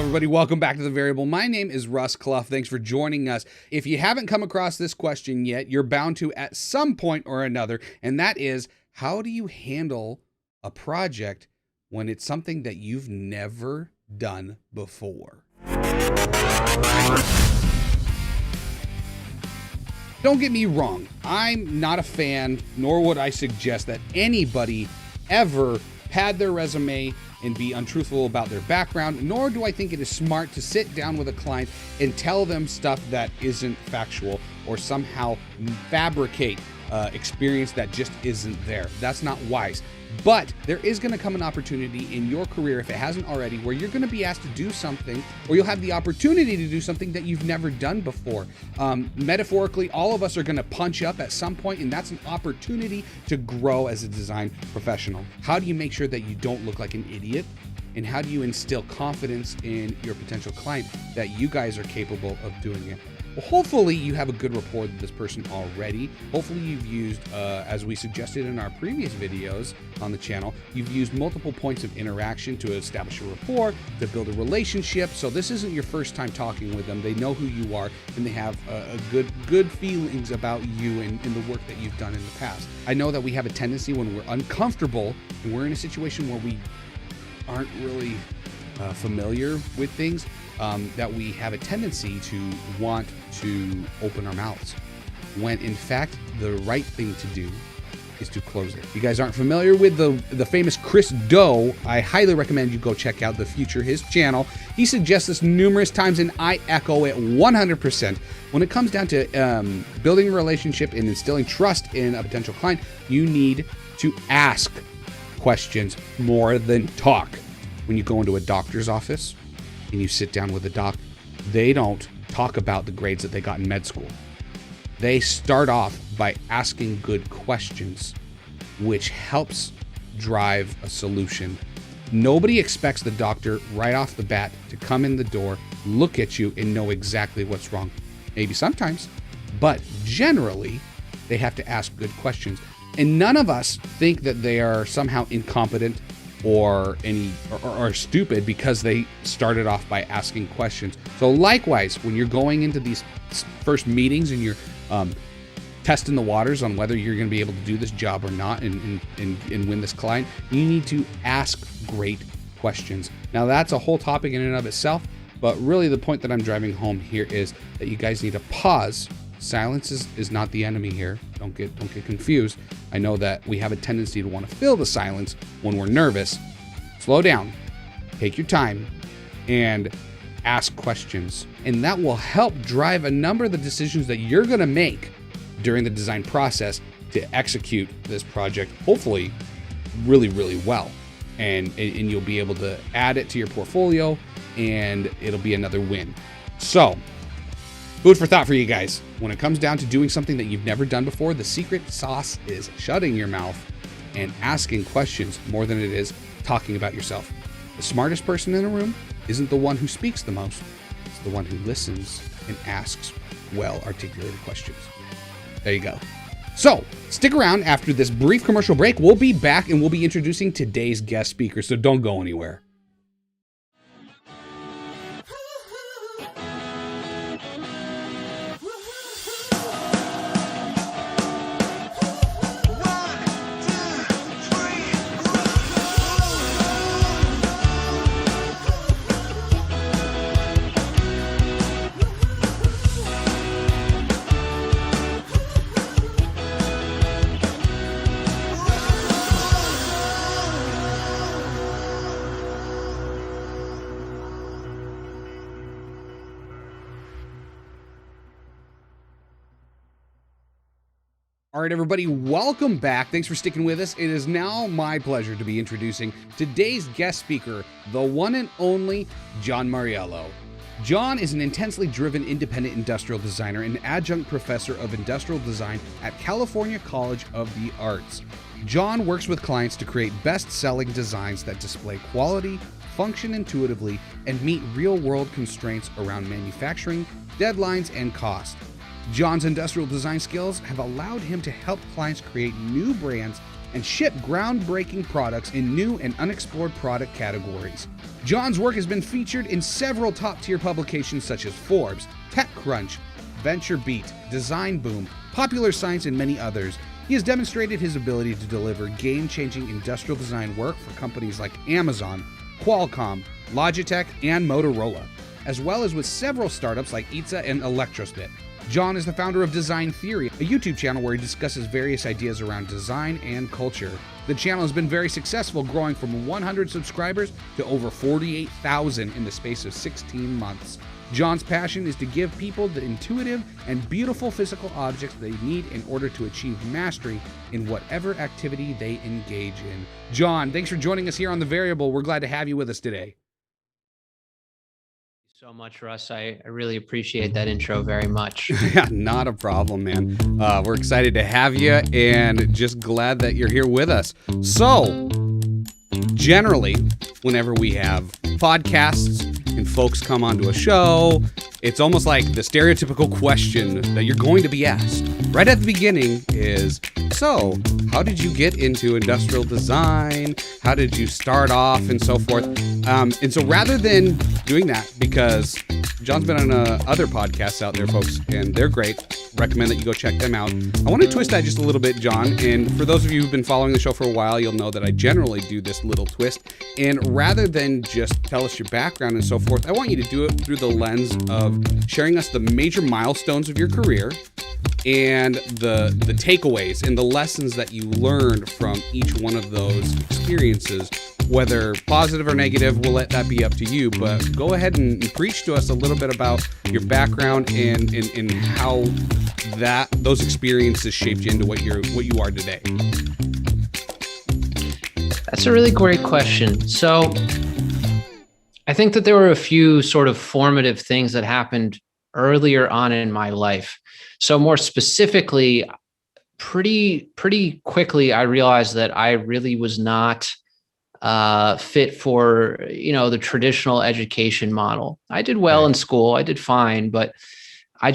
everybody. Welcome back to The Variable. My name is Russ Clough. Thanks for joining us. If you haven't come across this question yet, you're bound to at some point or another, and that is, how do you handle a project when it's something that you've never done before? Don't get me wrong. I'm not a fan, nor would I suggest that anybody ever pad their resume and be untruthful about their background, nor do I think it is smart to sit down with a client and tell them stuff that isn't factual or somehow fabricate experience that just isn't there. That's not wise. But there is going to come an opportunity in your career, if it hasn't already, where you're going to be asked to do something, or you'll have the opportunity to do something that you've never done before. Metaphorically, all of us are going to punch up at some point, and that's an opportunity to grow as a design professional. How do you make sure that you don't look like an idiot? And how do you instill confidence in your potential client that you guys are capable of doing it? Well, hopefully you have a good rapport with this person already. Hopefully you've used, as we suggested in our previous videos on the channel, you've used multiple points of interaction to establish a rapport, to build a relationship. So this isn't your first time talking with them. They know who you are, and they have good feelings about you and the work that you've done in the past. I know that we have a tendency when we're uncomfortable and we're in a situation where we aren't really familiar with things, that we have a tendency to want to open our mouths, when in fact the right thing to do is to close it. If you guys aren't familiar with the famous Chris Do, I highly recommend you go check out The Future, his channel. He suggests this numerous times, and I echo it 100%. When it comes down to building a relationship and instilling trust in a potential client, you need to ask questions more than talk. When you go into a doctor's office and you sit down with a doc, they don't talk about the grades that they got in med school. They start off by asking good questions, which helps drive a solution. Nobody expects the doctor right off the bat to come in the door, look at you, and know exactly what's wrong. Maybe sometimes, but generally, they have to ask good questions. And none of us think that they are somehow incompetent or stupid because they started off by asking questions. So likewise, when you're going into these first meetings and you're testing the waters on whether you're going to be able to do this job or not and win this client, you need to ask great questions. Now that's a whole topic in and of itself, but really the point that I'm driving home here is that you guys need to pause. Silence is not the enemy here. Don't get confused. I know that we have a tendency to want to fill the silence when we're nervous. Slow down, take your time, and ask questions. And that will help drive a number of the decisions that you're going to make during the design process to execute this project, hopefully really, really well. And you'll be able to add it to your portfolio, and it'll be another win. So, food for thought for you guys. When it comes down to doing something that you've never done before, the secret sauce is shutting your mouth and asking questions more than it is talking about yourself. The smartest person in a room isn't the one who speaks the most. It's the one who listens and asks well-articulated questions. There you go. So, stick around after this brief commercial break. We'll be back and we'll be introducing today's guest speaker, so don't go anywhere. All right, everybody, welcome back. Thanks for sticking with us. It is now my pleasure to be introducing today's guest speaker, the one and only John Mauriello. John is an intensely driven independent industrial designer and adjunct professor of industrial design at California College of the Arts. John works with clients to create best-selling designs that display quality, function intuitively, and meet real-world constraints around manufacturing, deadlines, and cost. John's industrial design skills have allowed him to help clients create new brands and ship groundbreaking products in new and unexplored product categories. John's work has been featured in several top-tier publications such as Forbes, TechCrunch, VentureBeat, Design Boom, Popular Science, and many others. He has demonstrated his ability to deliver game-changing industrial design work for companies like Amazon, Qualcomm, Logitech, and Motorola, as well as with several startups like Itza and Electrospit. John is the founder of Design Theory, a YouTube channel where he discusses various ideas around design and culture. The channel has been very successful, growing from 100 subscribers to over 48,000 in the space of 16 months. John's passion is to give people the intuitive and beautiful physical objects they need in order to achieve mastery in whatever activity they engage in. John, thanks for joining us here on The Variable. We're glad to have you with us today. So much, Russ. I really appreciate that intro very much. Yeah, not a problem, man. We're excited to have you and just glad that you're here with us. So, generally, whenever we have podcasts and folks come onto a show, it's almost like the stereotypical question that you're going to be asked right at the beginning is, so, how did you get into industrial design? How did you start off and so forth? And so rather than doing that, because John's been on other podcasts out there, folks, and they're great. Recommend that you go check them out. I want to twist that just a little bit, John. And for those of you who've been following the show for a while, you'll know that I generally do this little twist. And rather than just tell us your background and so forth, I want you to do it through the lens of sharing us the major milestones of your career and the takeaways and the lessons that you learned from each one of those experiences. Whether positive or negative, we'll let that be up to you, but go ahead and preach to us a little bit about your background and how those experiences shaped you into what you are today. That's a really great question. So I think that there were a few sort of formative things that happened earlier on in my life. So more specifically, pretty quickly, I realized that I really was not fit for, the traditional education model. I did well in school. I did fine, but I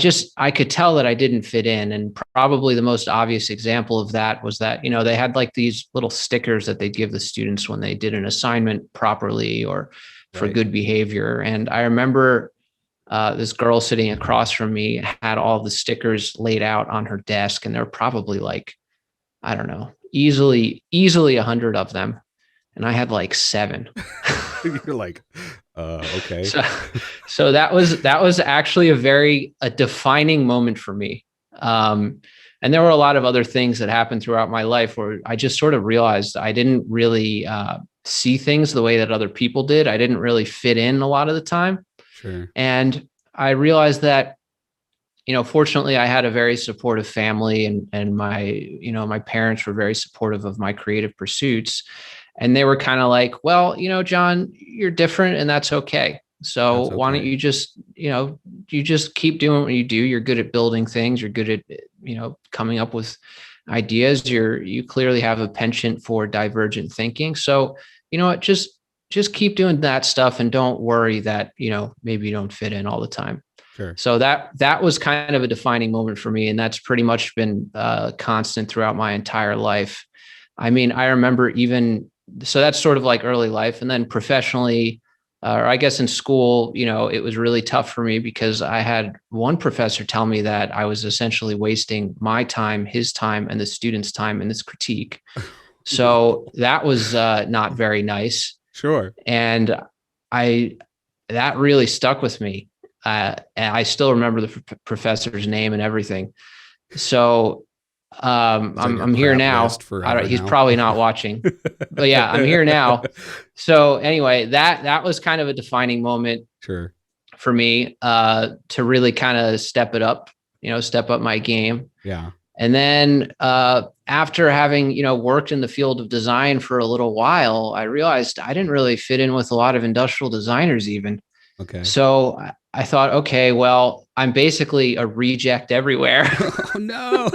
could tell that I didn't fit in. And probably the most obvious example of that was that, they had like these little stickers that they'd give the students when they did an assignment properly or for good behavior. And I remember this girl sitting across from me had all the stickers laid out on her desk, and there were probably like, I don't know, easily 100 of them. And I had like 7. You're like, okay. So that was actually a defining moment for me. And there were a lot of other things that happened throughout my life where I just sort of realized I didn't really see things the way that other people did. I didn't really fit in a lot of the time. Sure. And I realized that, fortunately I had a very supportive family and my parents were very supportive of my creative pursuits. And they were kind of like, well, John, you're different and that's okay. So why don't you just, you just keep doing what you do. You're good at building things. You're good at, coming up with ideas. You clearly have a penchant for divergent thinking. So, just keep doing that stuff and don't worry that, maybe you don't fit in all the time. Sure. So that was kind of a defining moment for me. And that's pretty much been constant throughout my entire life. I mean, I remember so that's sort of like early life. And then professionally, or I guess in school, it was really tough for me because I had one professor tell me that I was essentially wasting my time, his time, and the students' time in this critique. So that was not very nice. Sure. And that really stuck with me. And I still remember the professor's name and everything. So I'm here now. He's probably not watching, but yeah, I'm here now. So anyway, that was kind of a defining moment for me to really kind of step up my game. Yeah. And then after having, worked in the field of design for a little while, I realized I didn't really fit in with a lot of industrial designers even. Okay. So I thought, okay, well, I'm basically a reject everywhere. Oh, no.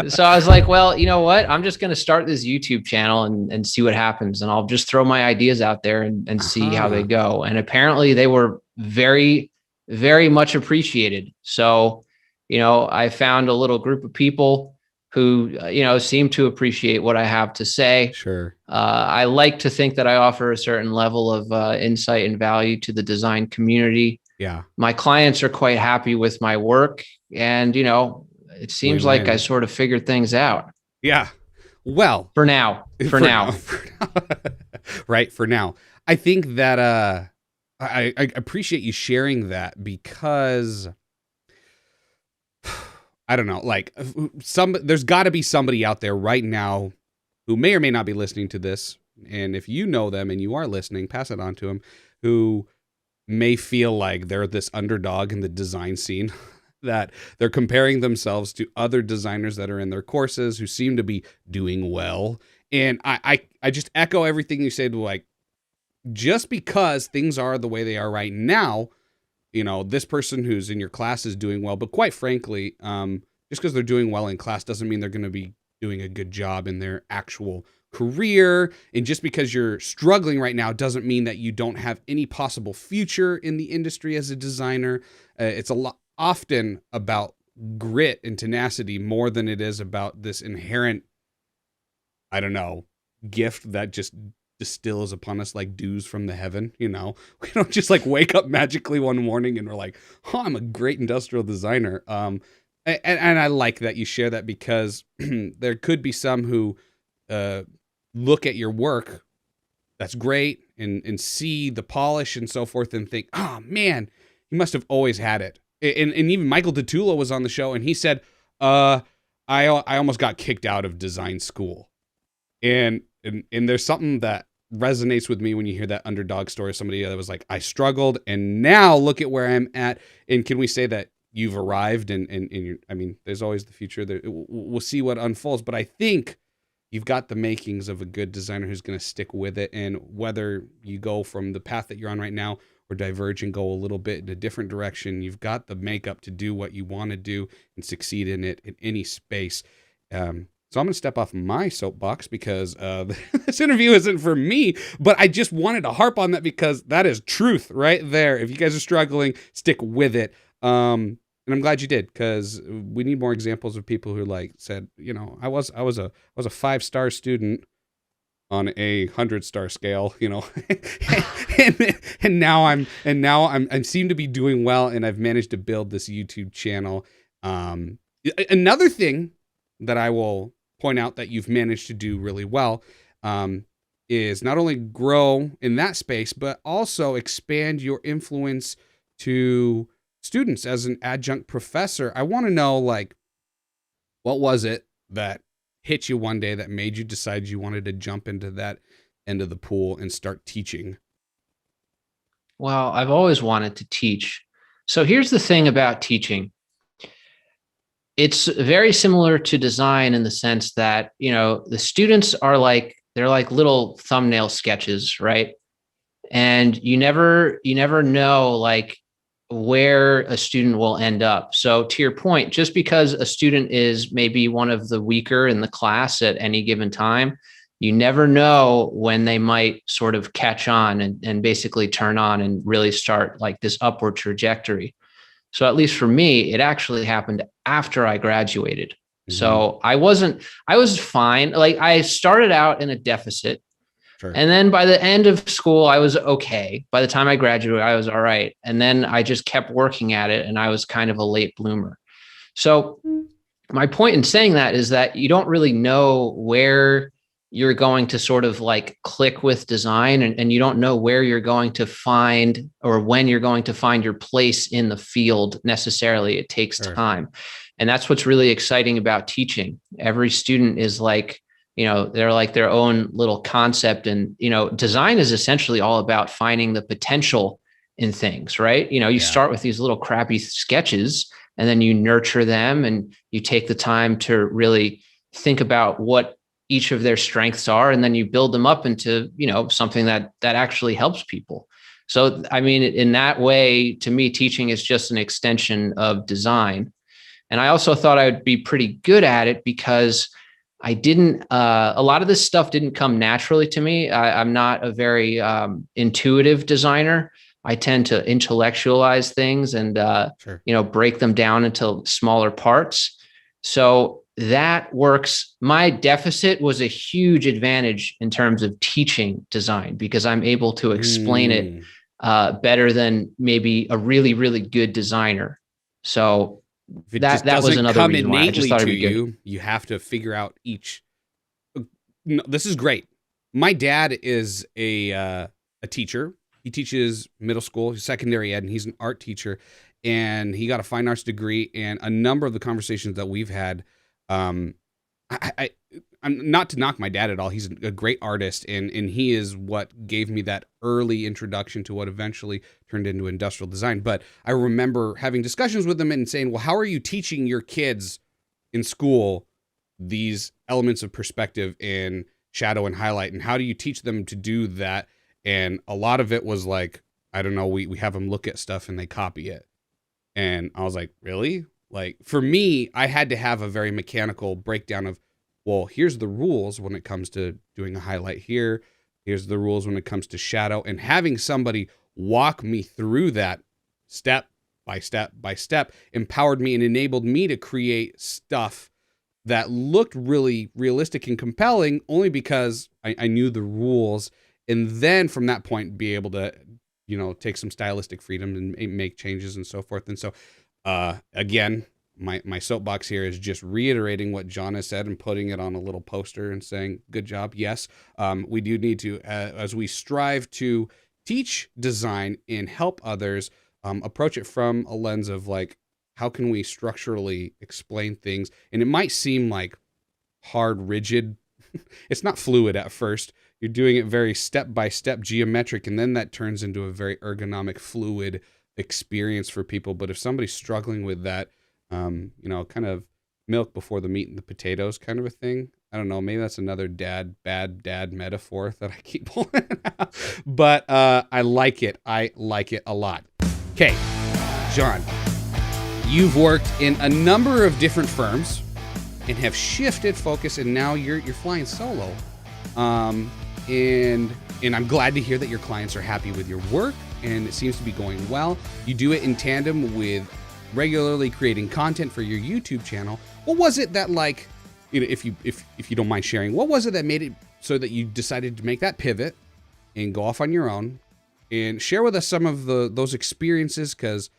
So I was like, well, you know what? I'm just going to start this YouTube channel and see what happens. And I'll just throw my ideas out there and see how they go. And apparently they were very, very much appreciated. So, I found a little group of people who, seem to appreciate what I have to say. Sure. I like to think that I offer a certain level of insight and value to the design community. Yeah. My clients are quite happy with my work. And, it seems like I Win-win. sort of figured things out. Yeah. Well, For now. For now. Right. For now. I think that I appreciate you sharing that, because I don't know, like there's got to be somebody out there right now who may or may not be listening to this. And if you know them and you are listening, pass it on to them, who may feel like they're this underdog in the design scene, that they're comparing themselves to other designers that are in their courses who seem to be doing well. And I just echo everything you said, like, just because things are the way they are right now, this person who's in your class is doing well, but quite frankly, just because they're doing well in class doesn't mean they're going to be doing a good job in their actual career. And just because you're struggling right now doesn't mean that you don't have any possible future in the industry as a designer. It's often about grit and tenacity more than it is about this inherent, I don't know, gift that just distills upon us like dews from the heaven. We don't just like wake up magically one morning and we're like, oh, I'm a great industrial designer. And I like that you share that, because there could be some who look at your work that's great and see the polish and so forth and think, oh man, he must have always had it. And even Michael DeTulo was on the show and he said, I almost got kicked out of design school. And there's something that resonates with me when you hear that underdog story of somebody that was like, I struggled and now look at where I'm at. And can we say that you've arrived and you're, I mean, there's always the future there. We'll see what unfolds, but I think you've got the makings of a good designer who's going to stick with it. And whether you go from the path that you're on right now or diverge and go a little bit in a different direction, you've got the makeup to do what you want to do and succeed in it in any space. So I'm going to step off my soapbox, because this interview isn't for me, but I just wanted to harp on that because that is truth right there. If you guys are struggling, stick with it. And I'm glad you did, because we need more examples of people who like said, I was a 5-star student on a 100-star scale, and now I seem to be doing well, and I've managed to build this YouTube channel. Another thing that I will point out that you've managed to do really well is not only grow in that space, but also expand your influence to students as an adjunct professor. I want to know, like, what was it that hit you one day that made you decide you wanted to jump into that end of the pool and start teaching? Well, I've always wanted to teach. So here's the thing about teaching. It's very similar to design in the sense that, the students are they're like little thumbnail sketches, right? And you never know like where a student will end up. So to your point, just because a student is maybe one of the weaker in the class at any given time, you never know when they might sort of catch on and basically turn on and really start like this upward trajectory. So at least for me, it actually happened after I graduated. Mm-hmm. So I was fine. Like, I started out in a deficit. Sure. And then by the end of school, I was okay. By the time I graduated, I was all right. And then I just kept working at it, and I was kind of a late bloomer. So my point in saying that is that you don't really know where you're going to sort of like click with design, and you don't know where you're going to find or when you're going to find your place in the field necessarily. It takes time. And that's what's really exciting about teaching. Every student is like, they're like their own little concept. And, design is essentially all about finding the potential in things, right? You start with these little crappy sketches, and then you nurture them, and you take the time to really think about what each of their strengths are. And then you build them up into, something that actually helps people. So, I mean, in that way, to me, teaching is just an extension of design. And I also thought I would be pretty good at it because I didn't, a lot of this stuff didn't come naturally to me. I'm not a very intuitive designer. I tend to intellectualize things and, break them down into smaller parts. So that works. My deficit was a huge advantage in terms of teaching design because I'm able to explain it better than maybe a really, really good designer. So If it just that was doesn't another come reason why I just innately thought it'd to be good. you, you have to figure out each. No, this is great. My dad is a teacher. He teaches middle school, secondary ed, and he's an art teacher. And he got a fine arts degree. And a number of the conversations that we've had, um, I I'm not to knock my dad at all. He's a great artist, and he is what gave me that early introduction to what eventually turned into industrial design. But I remember having discussions with him and saying, "Well, how are you teaching your kids in school these elements of perspective and shadow and highlight, and how do you teach them to do that?" And a lot of it was like, I don't know, we have them look at stuff and they copy it. And I was like, really? Like, for me, I had to have a very mechanical breakdown of, well, here's the rules when it comes to doing a highlight here. Here's the rules when it comes to shadow. And having somebody walk me through that step by step by step empowered me and enabled me to create stuff that looked really realistic and compelling only because I knew the rules. And then from that point, be able to, take some stylistic freedom and make changes and so forth. And so, again, my soapbox here is just reiterating what John has said and putting it on a little poster and saying, good job. Yes, we do need to, as we strive to teach design and help others, approach it from a lens of like, how can we structurally explain things? And it might seem like hard, rigid. It's not fluid at first. You're doing it very step by step, geometric, and then that turns into a very ergonomic, fluid experience for people. But if somebody's struggling with that, kind of milk before the meat and the potatoes kind of a thing. I don't know. Maybe that's another bad dad metaphor that I keep pulling out. But I like it. I like it a lot. Okay, John, you've worked in a number of different firms and have shifted focus, and now you're flying solo. And I'm glad to hear that your clients are happy with your work, and it seems to be going well. You do it in tandem with regularly creating content for your YouTube channel. What was it that, like, if you don't mind sharing, what was it that made it so that you decided to make that pivot and go off on your own, and share with us some of those experiences? Because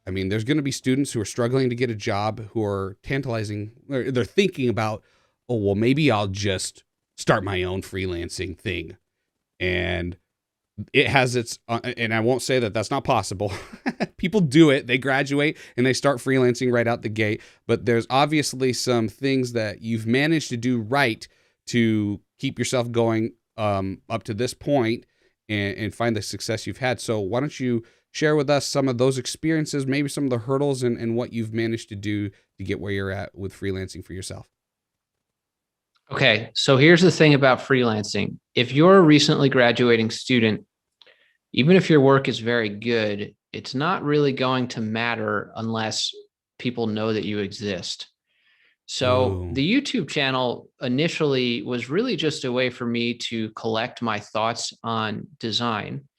I mean, there's going to be students who are struggling to get a job, who are tantalizing, or they're thinking about, oh, well, maybe I'll just start my own freelancing thing. And it has its, and I won't say that that's not possible. People do it. They graduate and they start freelancing right out the gate. But there's obviously some things that you've managed to do right to keep yourself going up to this point and find the success you've had. So why don't you share with us some of those experiences, maybe some of the hurdles and what you've managed to do to get where you're at with freelancing for yourself. Okay, so here's the thing about freelancing. If you're a recently graduating student, even if your work is very good, it's not really going to matter unless people know that you exist. So Ooh. the YouTube channel initially was really just a way for me to collect my thoughts on design,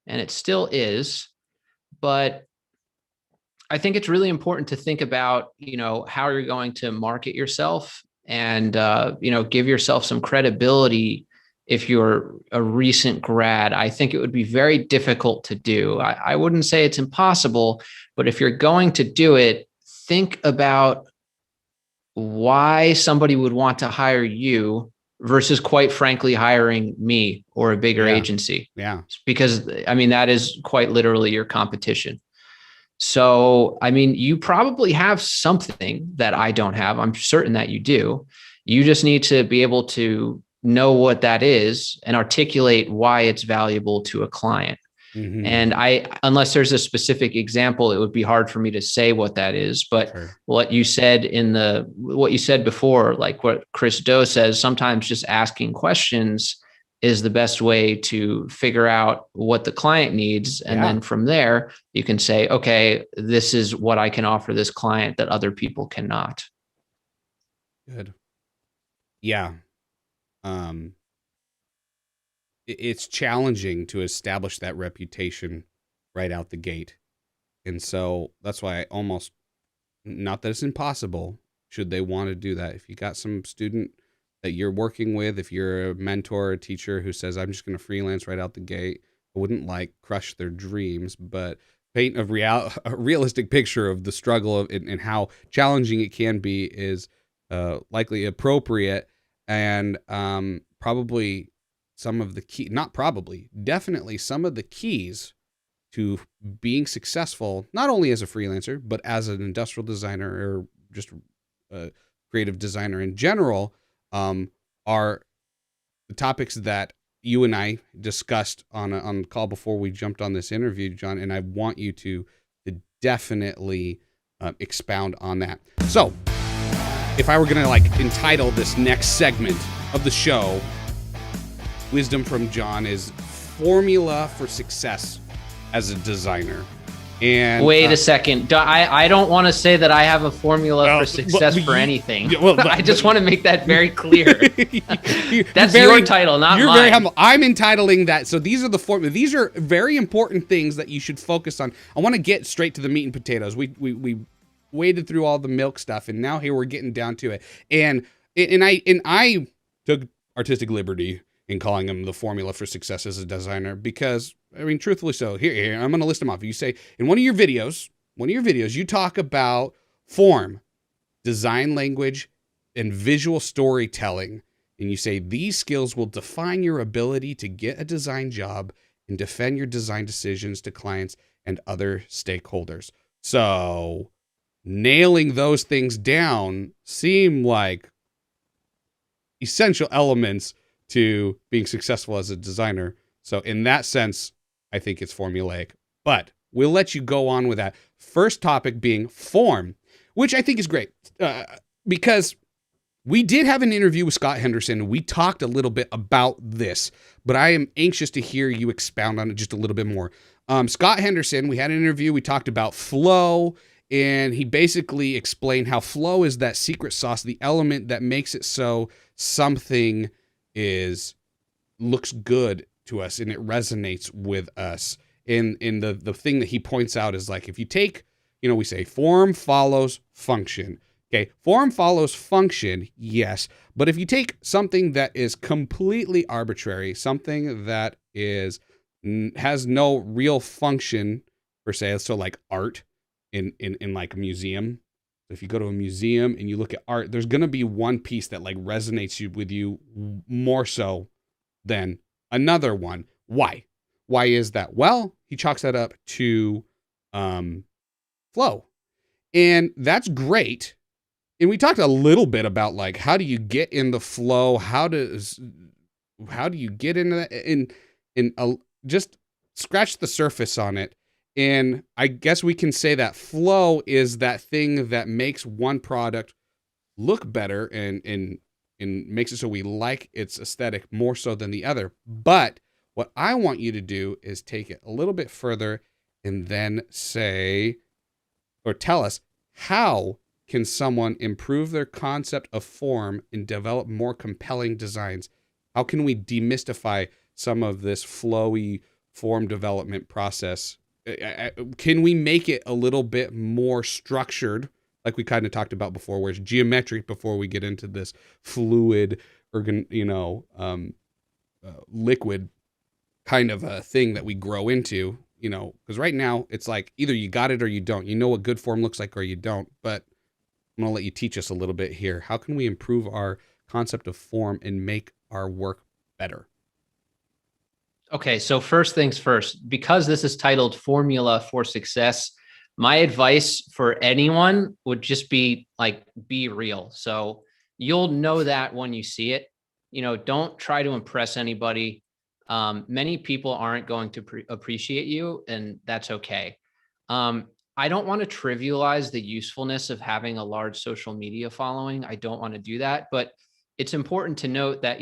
and it still is. But I think it's really important to think about, how you're going to market yourself and, give yourself some credibility. If you're a recent grad, I think it would be very difficult to do. I wouldn't say it's impossible, but if you're going to do it, think about why somebody would want to hire you versus, quite frankly, hiring me or a bigger agency. Yeah. Because, I mean, that is quite literally your competition. So, I mean, you probably have something that I don't have. I'm certain that you do. You just need to be able to know what that is and articulate why it's valuable to a client. Mm-hmm. And unless there's a specific example, it would be hard for me to say what that is. But Sure. what you said before, like what Chris Do says, sometimes just asking questions is the best way to figure out what the client needs. And then from there, you can say, okay, this is what I can offer this client that other people cannot. Good. Yeah. It's challenging to establish that reputation right out the gate. And so that's why I almost, not that it's impossible, should they want to do that. If you got some student that you're working with, if you're a mentor, a teacher who says, I'm just going to freelance right out the gate, I wouldn't like crush their dreams, but paint a realistic picture of the struggle of, and how challenging it can be is likely appropriate. And probably some of the key, not probably, definitely some of the keys to being successful, not only as a freelancer, but as an industrial designer or just a creative designer in general, are the topics that you and I discussed on the call before we jumped on this interview, John, and I want you to definitely expound on that. So if I were going to like entitle this next segment of the show, Wisdom from John is Formula for Success as a Designer. And wait a second. I don't want to say that I have a formula for success for anything. I just want to make that very clear. That's your title, not mine. You're very humble. I'm entitling that. So these are the formula. These are very important things that you should focus on. I want to get straight to the meat and potatoes. We waded through all the milk stuff, and now here we're getting down to it. And I took artistic liberty in calling them the formula for success as a designer because, I mean, truthfully so. Here, I'm going to list them off. You say, in one of your videos, you talk about form, design language, and visual storytelling. And you say, these skills will define your ability to get a design job and defend your design decisions to clients and other stakeholders. So nailing those things down seem like essential elements to being successful as a designer. So in that sense, I think it's formulaic, but we'll let you go on with that. First topic being form, which I think is great because we did have an interview with Scott Henderson. We talked a little bit about this, but I am anxious to hear you expound on it just a little bit more. Scott Henderson, we had an interview. We talked about flow, and he basically explained how flow is that secret sauce, the element that makes it so something looks good to us and it resonates with us. And the thing that he points out is like, if you take, we say form follows function. Okay. Form follows function. Yes. But if you take something that is completely arbitrary, something that has no real function per se, so like art in like a museum. If you go to a museum and you look at art, there's going to be one piece that like resonates with you more so than another one. Why? Why is that? Well, he chalks that up to flow. And that's great. And we talked a little bit about like, how do you get in the flow? How do you get into that? Just scratch the surface on it. And I guess we can say that flow is that thing that makes one product look better and makes it so we like its aesthetic more so than the other. But what I want you to do is take it a little bit further and then say, or tell us, how can someone improve their concept of form and develop more compelling designs? How can we demystify some of this flowy form development process? Can we make it a little bit more structured, like we kind of talked about before, where it's geometric before we get into this fluid or liquid kind of a thing that we grow into, because right now it's like either you got it or you don't. You know what good form looks like or you don't. But I'm going to let you teach us a little bit here. How can we improve our concept of form and make our work better? Okay, so first things first, because this is titled Formula for Success, my advice for anyone would just be like, be real. So you'll know that when you see it. Don't try to impress anybody. Many people aren't going to appreciate you, and that's okay. I don't want to trivialize the usefulness of having a large social media following. I don't want to do that, but it's important to note that,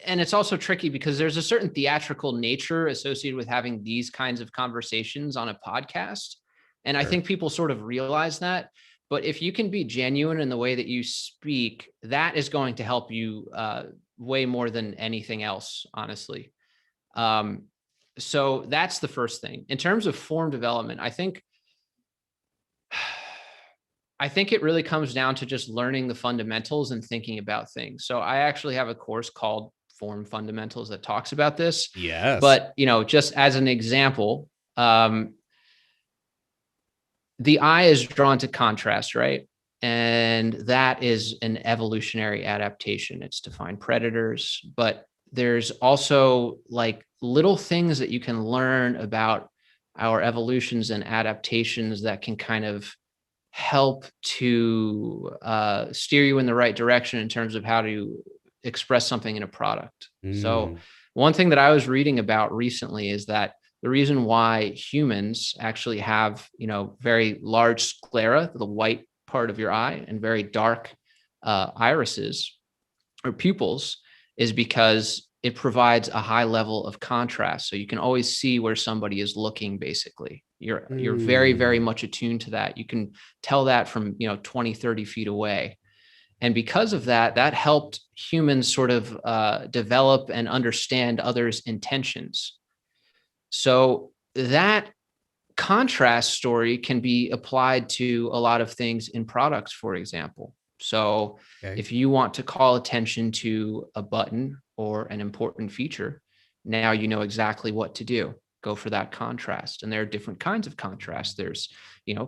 and it's also tricky because there's a certain theatrical nature associated with having these kinds of conversations on a podcast. And I think people sort of realize that. But if you can be genuine in the way that you speak, that is going to help you way more than anything else, honestly. So that's the first thing. In terms of form development, I think I think it really comes down to just learning the fundamentals and thinking about things. So I actually have a course called Form Fundamentals that talks about this. Yes. But, just as an example, the eye is drawn to contrast, right? And that is an evolutionary adaptation. It's to find predators, but there's also like little things that you can learn about our evolutions and adaptations that can kind of help to steer you in the right direction in terms of how to express something in a product. So one thing that I was reading about recently is that the reason why humans actually have, very large sclera, the white part of your eye, and very dark irises or pupils, is because it provides a high level of contrast. So you can always see where somebody is looking, basically. You're very, very much attuned to that. You can tell that from, 20, 30 feet away. And because of that, that helped humans sort of develop and understand others' intentions. So that contrast story can be applied to a lot of things in products, for example. So if you want to call attention to a button or an important feature, now you know exactly what to do. Go for that contrast. And there are different kinds of contrast. There's,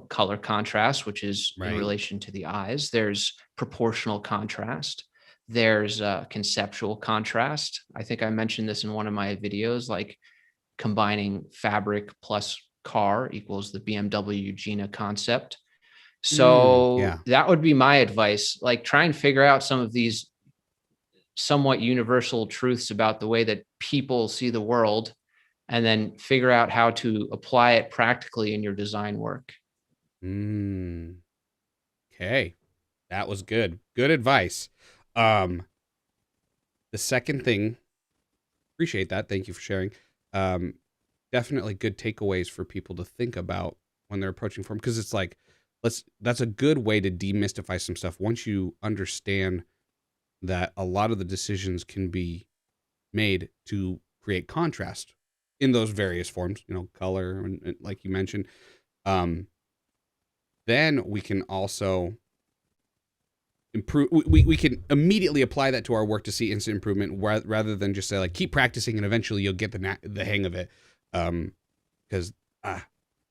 color contrast, which is in relation to the eyes. There's proportional contrast. There's conceptual contrast. I think I mentioned this in one of my videos, like combining fabric plus car equals the BMW Gina concept. So that would be my advice. Like, try and figure out some of these somewhat universal truths about the way that people see the world, and then figure out how to apply it practically in your design work. Okay. That was good. Good advice. The second thing, appreciate that. Thank you for sharing. Definitely good takeaways for people to think about when they're approaching form, because it's like, that's a good way to demystify some stuff. Once you understand that a lot of the decisions can be made to create contrast in those various forms, color and like you mentioned, then we can also improve. We can immediately apply that to our work to see instant improvement, rather than just say, like, keep practicing and eventually you'll get the hang of it. Because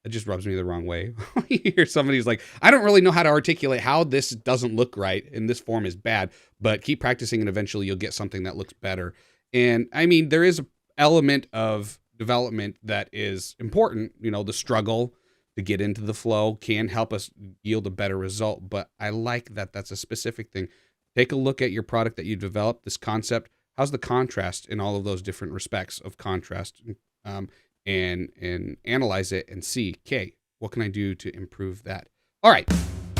it just rubs me the wrong way. You hear somebody's like, I don't really know how to articulate how this doesn't look right and this form is bad, but keep practicing and eventually you'll get something that looks better. And I mean, there is an element of development that is important. The struggle to get into the flow can help us yield a better result. But I like that that's a specific thing. Take a look at your product that you developed, this concept. How's the contrast in all of those different respects of contrast? And analyze it and see, okay, what can I do to improve that? All right.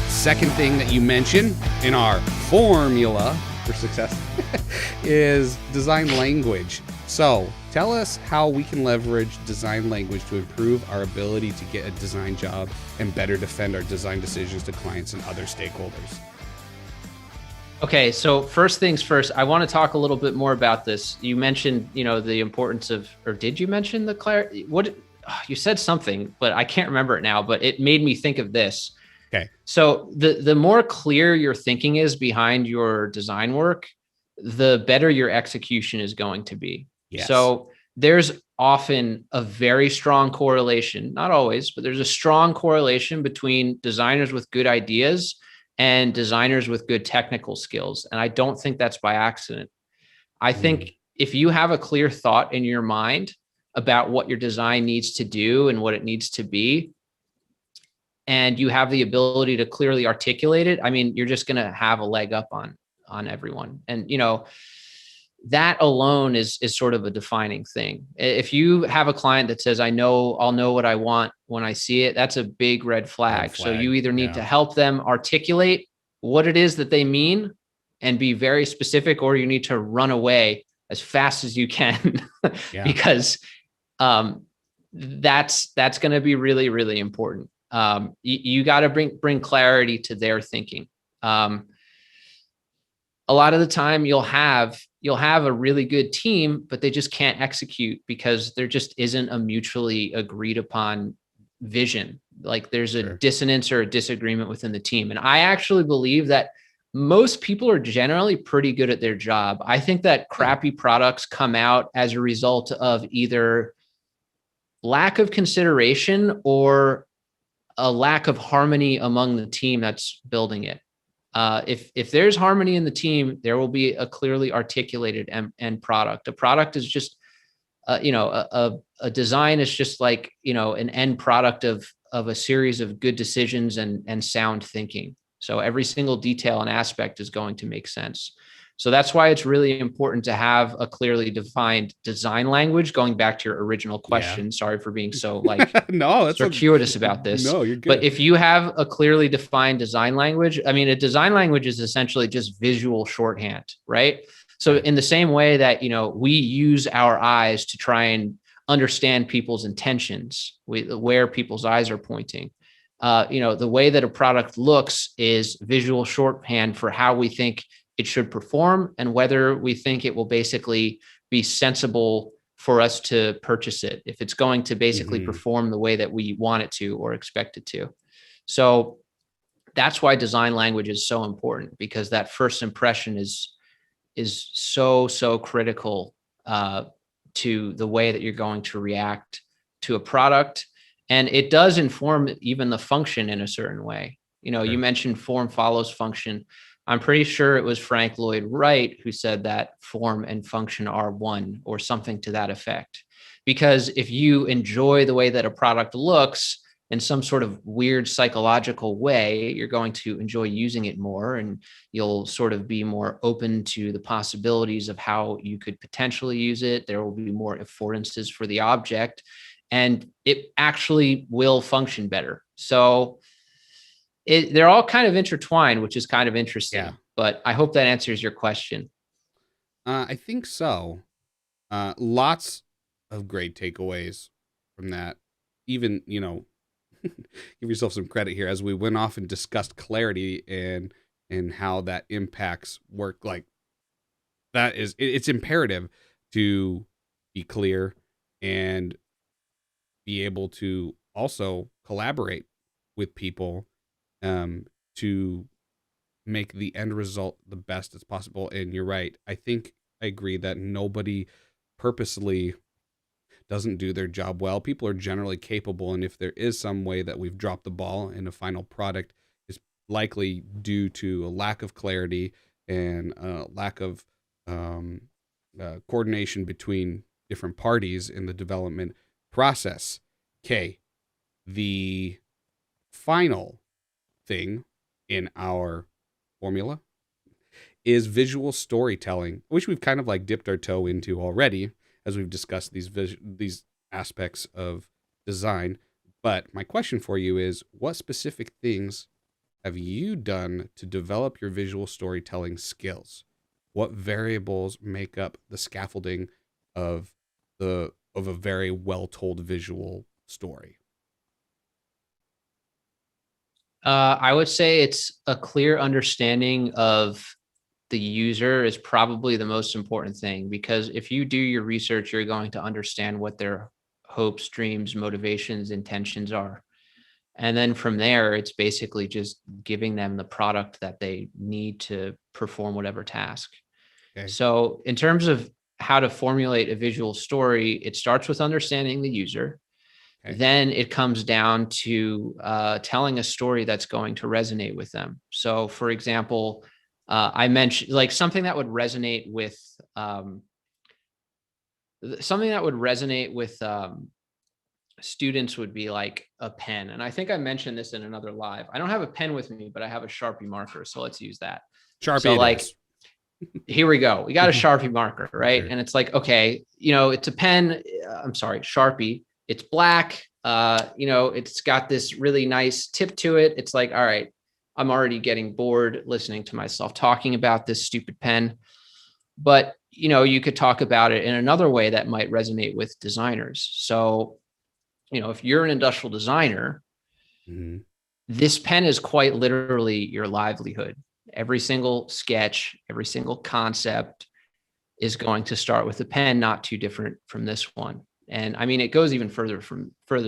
Second thing that you mentioned in our formula for success is design language. So tell us how we can leverage design language to improve our ability to get a design job and better defend our design decisions to clients and other stakeholders. Okay, so first things first, I want to talk a little bit more about this. You mentioned, the importance of, or did you mention the clarity? You said something, but I can't remember it now, but it made me think of this. Okay. So the more clear your thinking is behind your design work, the better your execution is going to be. Yes. So there's often a very strong correlation, not always, but there's a strong correlation between designers with good ideas and designers with good technical skills. And I don't think that's by accident. I think if you have a clear thought in your mind about what your design needs to do and what it needs to be, and you have the ability to clearly articulate it, I mean, you're just going to have a leg up on everyone. And, that alone is sort of a defining thing. If you have a client that says, I'll know what I want when I see it, that's a big red flag. So you either need to help them articulate what it is that they mean and be very specific, or you need to run away as fast as you can because that's going to be really, really important. You got to bring clarity to their thinking. A lot of the time you'll have a really good team, but they just can't execute because there just isn't a mutually agreed upon vision. Like there's a Sure. dissonance or a disagreement within the team. And I actually believe that most people are generally pretty good at their job. I think that Yeah. crappy products come out as a result of either lack of consideration or a lack of harmony among the team that's building it. If there's harmony in the team, there will be a clearly articulated end product. A product is just, a design is just like, an end product of a series of good decisions and sound thinking. So every single detail and aspect is going to make sense. So that's why it's really important to have a clearly defined design language. Going back to your original Yeah. question, sorry for being so like No, circuitous about this. no, you're But good. if you have a clearly defined design language, I mean, a design language is essentially just visual shorthand, right? So Okay. in the same way that, we use our eyes to try and understand people's intentions, where people's eyes are pointing. The way that a product looks is visual shorthand for how we think it should perform and whether we think it will basically be sensible for us to purchase it, if it's going to basically Mm-hmm. perform the way that we want it to or expect it to. So that's why design language is so important, because that first impression is so critical to the way that you're going to react to a product. And it does inform even the function in a certain way. You Sure. mentioned form follows function. I'm pretty sure it was Frank Lloyd Wright who said that form and function are one, or something to that effect. Because if you enjoy the way that a product looks in some sort of weird psychological way, you're going to enjoy using it more, and you'll sort of be more open to the possibilities of how you could potentially use it. There will be more affordances for the object, and it actually will function better. So they're all kind of intertwined, which is kind of Yeah. interesting. But I hope that answers your question. I think so. Lots of great takeaways from that. Even, give yourself some credit here as we went off and discussed clarity and how that impacts work. Like it's imperative to be clear and be able to also collaborate with people to make the end result the best as possible. And you're right. I think I agree that nobody purposely doesn't do their job well. People are generally capable, and if there is some way that we've dropped the ball in a final product, is likely due to a lack of clarity and a lack of coordination between different parties in the development process. Okay, the final thing in our formula is visual storytelling, which we've kind of like dipped our toe into already as we've discussed these aspects of design. But my question for you is, what specific things have you done to develop your visual storytelling skills? What variables make up the scaffolding of a very well told visual story? I would say it's a clear understanding of the user is probably the most important thing, because if you do your research, you're going to understand what their hopes, dreams, motivations, intentions are. And then from there, it's basically just giving them the product that they need to perform whatever task. Okay. So in terms of how to formulate a visual story, it starts with understanding the user. Okay. Then it comes down to telling a story that's going to resonate with them. So for example, I mentioned like something that would resonate with students would be like a pen. And I think I mentioned this in another live. I don't have a pen with me, but I have a Sharpie marker. So let's use that. Sharpie So it like, is. here we go. We got a Sharpie marker, right? Sure. And it's like, okay, it's a pen. I'm sorry, Sharpie. It's black. It's got this really nice tip to it. It's like, all right, I'm already getting bored listening to myself talking about this stupid pen. But, you could talk about it in another way that might resonate with designers. So, if you're an industrial designer, Mm-hmm. this pen is quite literally your livelihood. Every single sketch, every single concept is going to start with a pen, not too different from this one. And I mean, it goes even further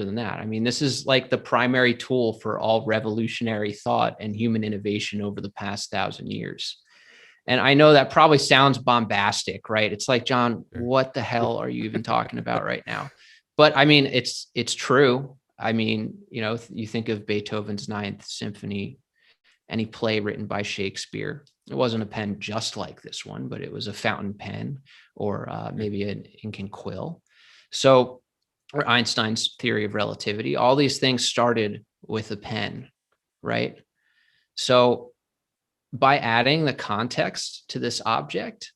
than that. I mean, this is like the primary tool for all revolutionary thought and human innovation over the past 1,000 years. And I know that probably sounds bombastic, right? It's like, John, what the hell are you even talking about right now? But I mean, it's true. I mean, you think of Beethoven's Ninth Symphony, any play written by Shakespeare. It wasn't a pen just like this one, but it was a fountain pen, or maybe an ink and quill. So, or Einstein's theory of relativity. All these things started with a pen, right? So by adding the context to this object,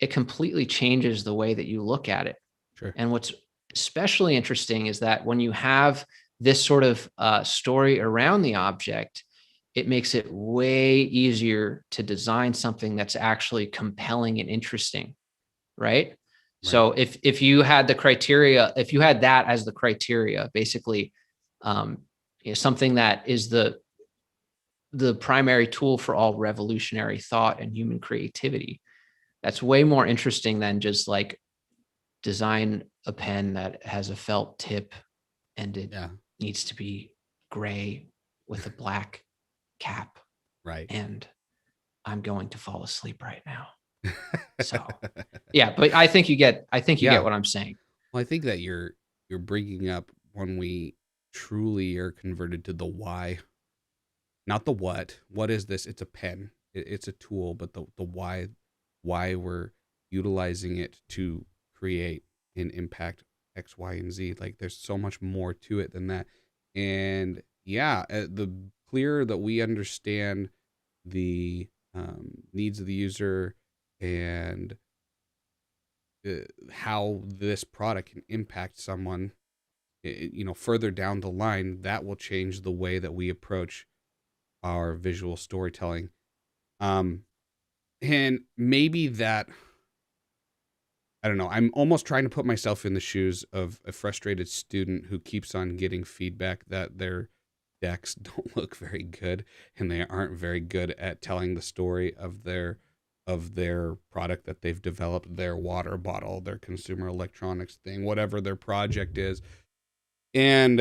it completely changes the way that you look at it. Sure. And what's especially interesting is that when you have this sort of story around the object, it makes it way easier to design something that's actually compelling and interesting, right? So if you had the criteria, if you had that as the criteria, basically, something that is the primary tool for all revolutionary thought and human creativity, that's way more interesting than just like design a pen that has a felt tip and it needs to be gray with a black cap. Right. And I'm going to fall asleep right now. So yeah, but I think you get what I'm saying. Well, I think that you're bringing up when we truly are converted to the why, not the what. What is this? It's a pen. It's a tool, but the why we're utilizing it to create and impact X, Y, and Z. Like there's so much more to it than that. And the clearer that we understand the needs of the user and how this product can impact someone, further down the line, that will change the way that we approach our visual storytelling. And maybe that, I don't know, I'm almost trying to put myself in the shoes of a frustrated student who keeps on getting feedback that their decks don't look very good and they aren't very good at telling the story of their product that they've developed, their water bottle, their consumer electronics thing, whatever their project is. And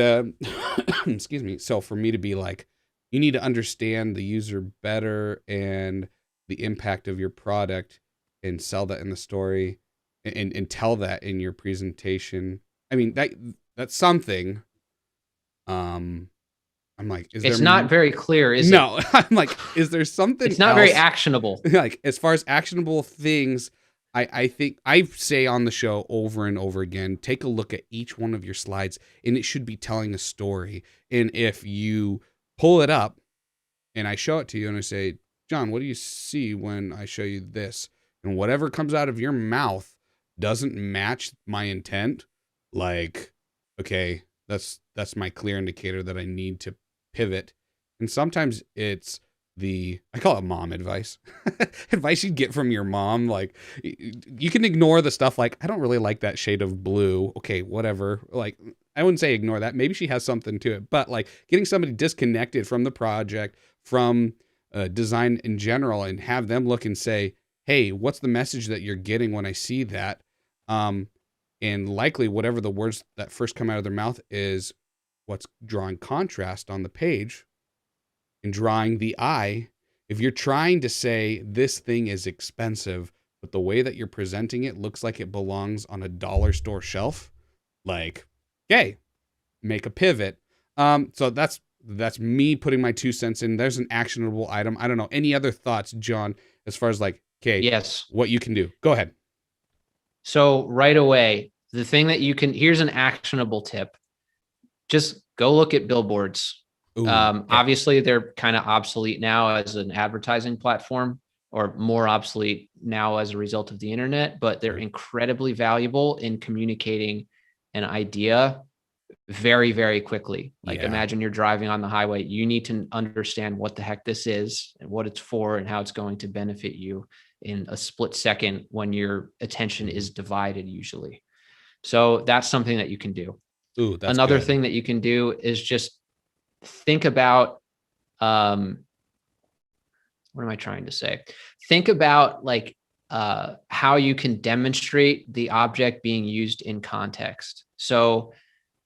excuse me. So for me to be like, you need to understand the user better and the impact of your product and sell that in the story and tell that in your presentation. I mean, that's something. I'm like, it's not very clear, is it? No, I'm like, is there something It's not else? very actionable. Like, as far as actionable things, I think I say on the show over and over again, take a look at each one of your slides and it should be telling a story. And if you pull it up and I show it to you and I say, John, what do you see when I show you this? And whatever comes out of your mouth doesn't match my intent, like, okay, that's my clear indicator that I need to pivot. And sometimes it's I call it mom advice. Advice you get from your mom. Like, you can ignore the stuff like, I don't really like that shade of blue. Okay, whatever. Like, I wouldn't say ignore that. Maybe she has something to it. But like getting somebody disconnected from the project, from design in general, and have them look and say, hey, what's the message that you're getting when I see that? And likely whatever the words that first come out of their mouth is what's drawing contrast on the page and drawing the eye. If you're trying to say this thing is expensive, but the way that you're presenting it looks like it belongs on a dollar store shelf, like, okay, make a pivot. So that's me putting my 2 cents in. There's an actionable item. I don't know. Any other thoughts, John, as far as like, okay, yes, what you can do? Go ahead. So right away, the thing that here's an actionable tip. Just go look at billboards. Ooh, obviously they're kind of obsolete now as an advertising platform, or more obsolete now as a result of the internet, but they're incredibly valuable in communicating an idea very, very quickly. Like, imagine you're driving on the highway. You need to understand what the heck this is and what it's for and how it's going to benefit you in a split second when your attention is divided usually. So that's something that you can do. Ooh, that's another good. thing that you can do is just think about, what am I trying to say? Think about like how you can demonstrate the object being used in context. So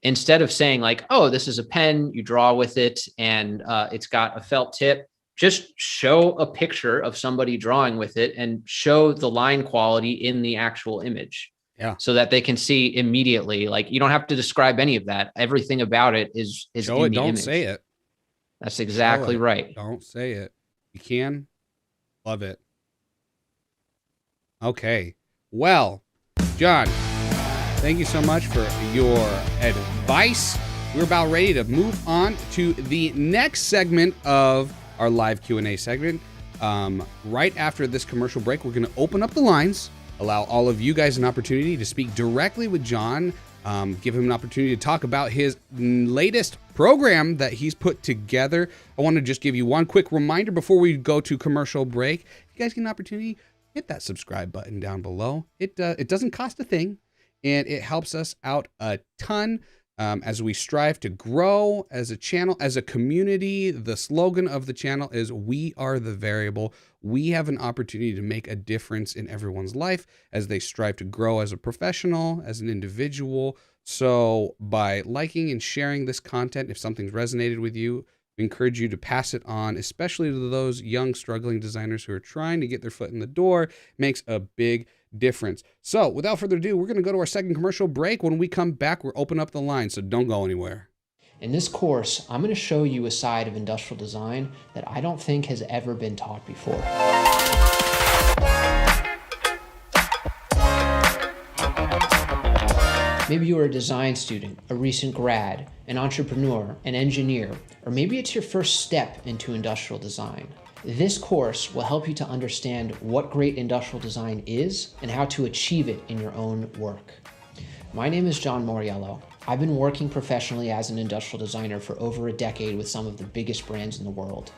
instead of saying like, oh, this is a pen, you draw with it and it's got a felt tip, just show a picture of somebody drawing with it and show the line quality in the actual image. Yeah. So that they can see immediately. Like, you don't have to describe any of that. Everything about it is show in it, the don't image. say it. That's exactly right. Don't say it. You can. Love it. Okay. Well, John, thank you so much for your advice. We're about ready to move on to the next segment of our live Q&A segment. Right after this commercial break, we're going to open up the lines, allow all of you guys an opportunity to speak directly with John, give him an opportunity to talk about his latest program that he's put together. I want to just give you one quick reminder before we go to commercial break. If you guys get an opportunity, hit that subscribe button down below. It doesn't cost a thing, and it helps us out a ton as we strive to grow as a channel, as a community. The slogan of the channel is "We are the variable." We have an opportunity to make a difference in everyone's life as they strive to grow as a professional, as an individual. So by liking and sharing this content, if something's resonated with you, we encourage you to pass it on, especially to those young, struggling designers who are trying to get their foot in the door. It makes a big difference. So without further ado, we're going to go to our second commercial break. When we come back, we'll open up the line, so don't go anywhere. In this course, I'm going to show you a side of industrial design that I don't think has ever been taught before. Maybe you're a design student, a recent grad, an entrepreneur, an engineer, or maybe it's your first step into industrial design. This course will help you to understand what great industrial design is and how to achieve it in your own work. My name is John Mauriello. I've been working professionally as an industrial designer for over a decade with some of the biggest brands in the world.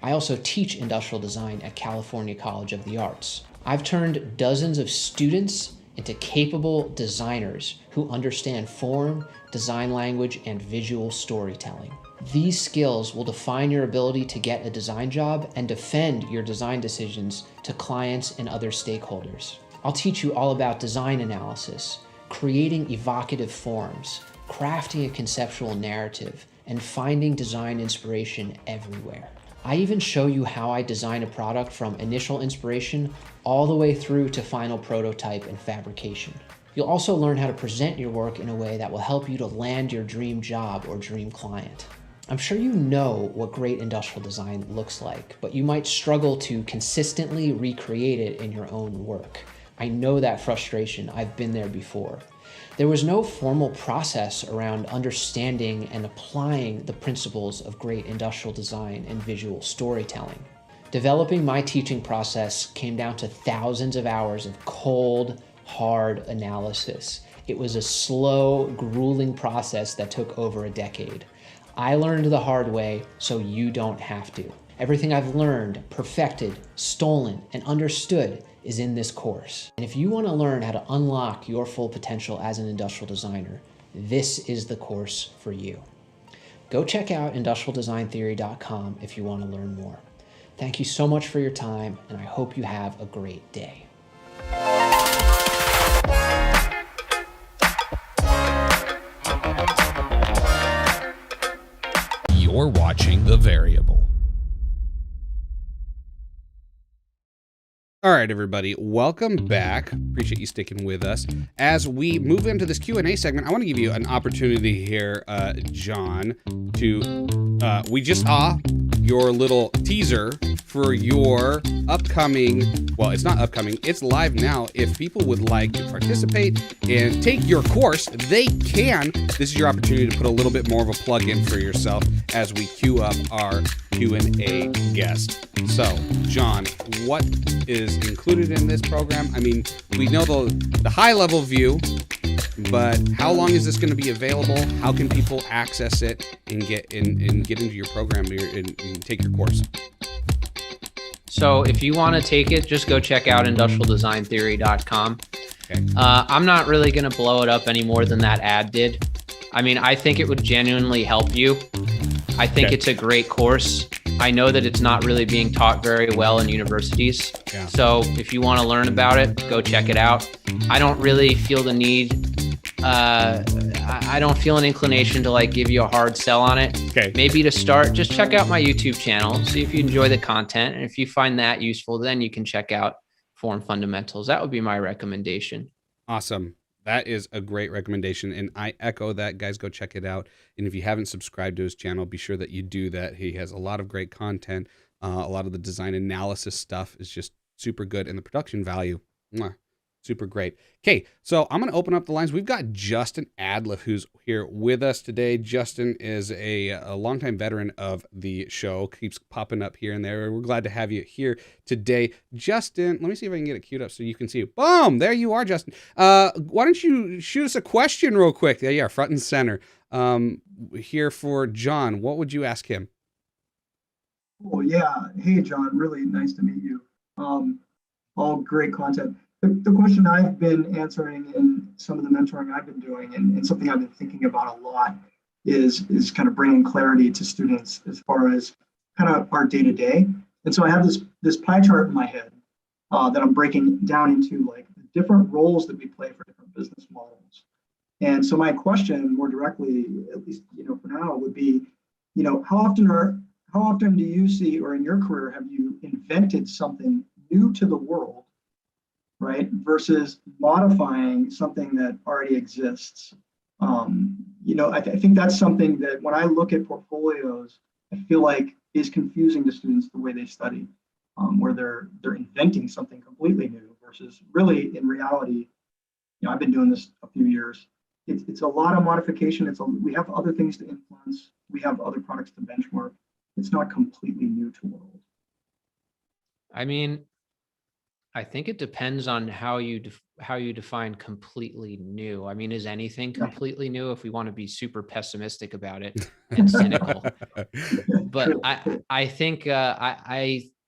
I also teach industrial design at California College of the Arts. I've turned dozens of students into capable designers who understand form, design language, and visual storytelling. These skills will define your ability to get a design job and defend your design decisions to clients and other stakeholders. I'll teach you all about design analysis, creating evocative forms, crafting a conceptual narrative, and finding design inspiration everywhere. I even show you how I design a product from initial inspiration all the way through to final prototype and fabrication. You'll also learn how to present your work in a way that will help you to land your dream job or dream client. I'm sure you know what great industrial design looks like, but you might struggle to consistently recreate it in your own work. I know that frustration. I've been there before. There was no formal process around understanding and applying the principles of great industrial design and visual storytelling. Developing my teaching process came down to thousands of hours of cold, hard analysis. It was a slow, grueling process that took over a decade. I learned the hard way, so you don't have to. Everything I've learned, perfected, stolen, and understood is in this course. And if you want to learn how to unlock your full potential as an industrial designer, this is the course for you. Go check out industrialdesigntheory.com if you want to learn more. Thank you so much for your time, and I hope you have a great day. You're watching The Variable. All right, everybody, welcome back. Appreciate you sticking with us. As we move into this Q&A segment, I want to give you an opportunity here, John, to, we just saw your little teaser for your upcoming, well, it's not upcoming, it's live now. If people would like to participate and take your course, they can. This is your opportunity to put a little bit more of a plug in for yourself as we queue up our Q&A guest. So, John, what is included in this program? I mean, we know the high-level view, but how long is this going to be available? How can people access it and get into your program and take your course? So if you want to take it, just go check out industrialdesigntheory.com. Okay. I'm not really going to blow it up any more than that ad did. I mean, I think it would genuinely help you. I think it's a great course. I know that it's not really being taught very well in universities. Yeah. So if you want to learn about it, go check it out. I don't really feel the need. I don't feel an inclination to like give you a hard sell on it. Okay. Maybe to start, just check out my YouTube channel, see if you enjoy the content. And if you find that useful, then you can check out Form Fundamentals. That would be my recommendation. Awesome. That is a great recommendation, and I echo that. Guys, go check it out. And if you haven't subscribed to his channel, be sure that you do that. He has a lot of great content. A lot of the design analysis stuff is just super good, and the production value, super great. Okay, so I'm going to open up the lines. We've got Justin Adliff, who's here with us today. Justin is a longtime veteran of the show, keeps popping up here and there. We're glad to have you here today. Justin, let me see if I can get it queued up so you can see it. Boom, there you are, Justin. Why don't you shoot us a question real quick? Yeah, front and center. Here for John, what would you ask him? Oh, yeah. Hey, John, really nice to meet you. All great content. The question I've been answering in some of the mentoring I've been doing, and something I've been thinking about a lot, is kind of bringing clarity to students as far as kind of our day to day. And so I have this pie chart in my head that I'm breaking down into like the different roles that we play for different business models. And so my question, more directly, at least for now, would be, how often do you see, or in your career, have you invented something new to the world, right, versus modifying something that already exists? I think that's something that when I look at portfolios, I feel like is confusing to students the way they study, where they're inventing something completely new versus really, in reality, I've been doing this a few years. It's a lot of modification. We have other things to influence. We have other products to benchmark. It's not completely new to the world. I mean, I think it depends on how you define completely new. I mean, is anything completely new if we want to be super pessimistic about it and cynical? But I think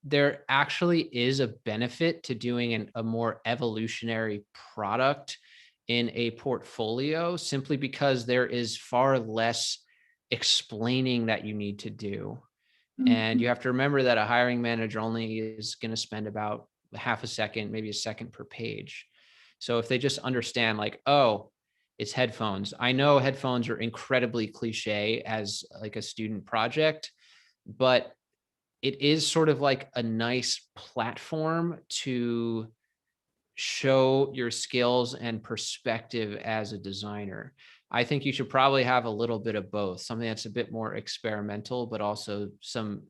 there actually is a benefit to doing a more evolutionary product in a portfolio, simply because there is far less explaining that you need to do. And you have to remember that a hiring manager only is going to spend about half a second, maybe a second per page. So if they just understand like, oh, it's headphones. I know headphones are incredibly cliche as like a student project, but it is sort of like a nice platform to show your skills and perspective as a designer. I think you should probably have a little bit of both, something that's a bit more experimental, but also some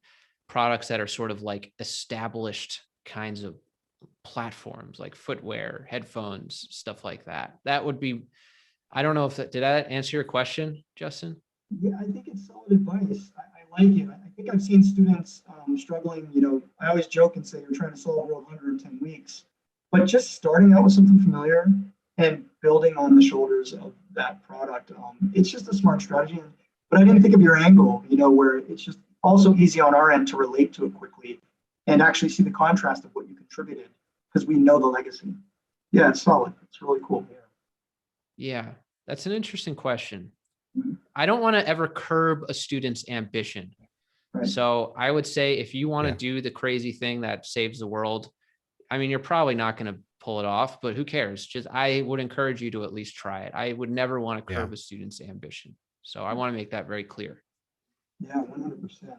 products that are sort of like established kinds of platforms like footwear, headphones, stuff like that. That would be, I don't know if did that answer your question, Justin? Yeah, I think it's solid advice. I like it. I think I've seen students struggling. I always joke and say you're trying to solve World 100 in 10 weeks, but just starting out with something familiar and building on the shoulders of that product, it's just a smart strategy. But I didn't think of your angle, where it's just also easy on our end to relate to it quickly and actually see the contrast of what you contributed because we know the legacy. Yeah, it's solid. It's really cool. Yeah, that's an interesting question. Mm-hmm. I don't want to ever curb a student's ambition. Right. So I would say if you want to do the crazy thing that saves the world, I mean, you're probably not going to pull it off, but who cares? I would encourage you to at least try it. I would never want to curb a student's ambition. So I want to make that very clear. Yeah, 100%.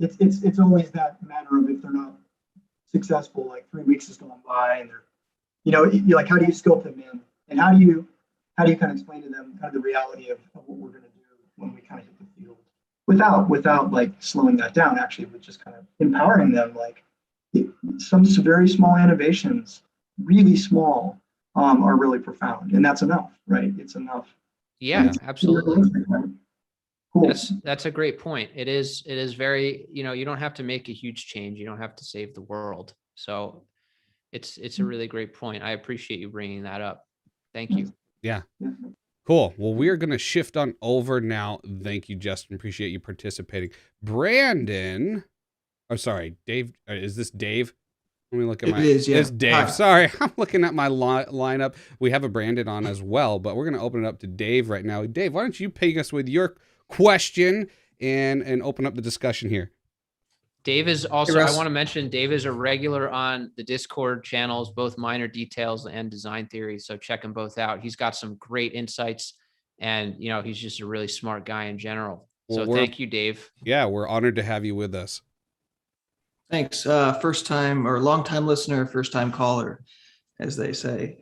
It's always that matter of if they're not successful, like 3 weeks has gone by and they're, you're like, how do you scope them in? And how do you kind of explain to them kind of the reality of what we're going to do when we kind of hit the field without like slowing that down, actually, with just kind of empowering them, like some very small innovations, really small, are really profound. And that's enough, right? It's enough. Yeah, absolutely. Cool. That's a great point. It is very, you don't have to make a huge change. You don't have to save the world. So it's a really great point. I appreciate you bringing that up. Thank you. Yeah. Cool. Well, we are going to shift on over now. Thank you, Justin. Appreciate you participating. Brandon. Oh, sorry, Dave. Is this Dave? Let me look at It's Dave. Hi. Sorry, I'm looking at my lineup. We have a Brandon on as well, but we're going to open it up to Dave right now. Dave, why don't you ping us with your question and open up the discussion here? Dave is also, I want to mention, Dave is a regular on the Discord channels, both Minor Details and Design Theory. So check them both out. He's got some great insights And, he's just a really smart guy in general. Well, So thank you, Dave. Yeah, we're honored to have you with us. Thanks. First time or long time listener, first time caller, as they say.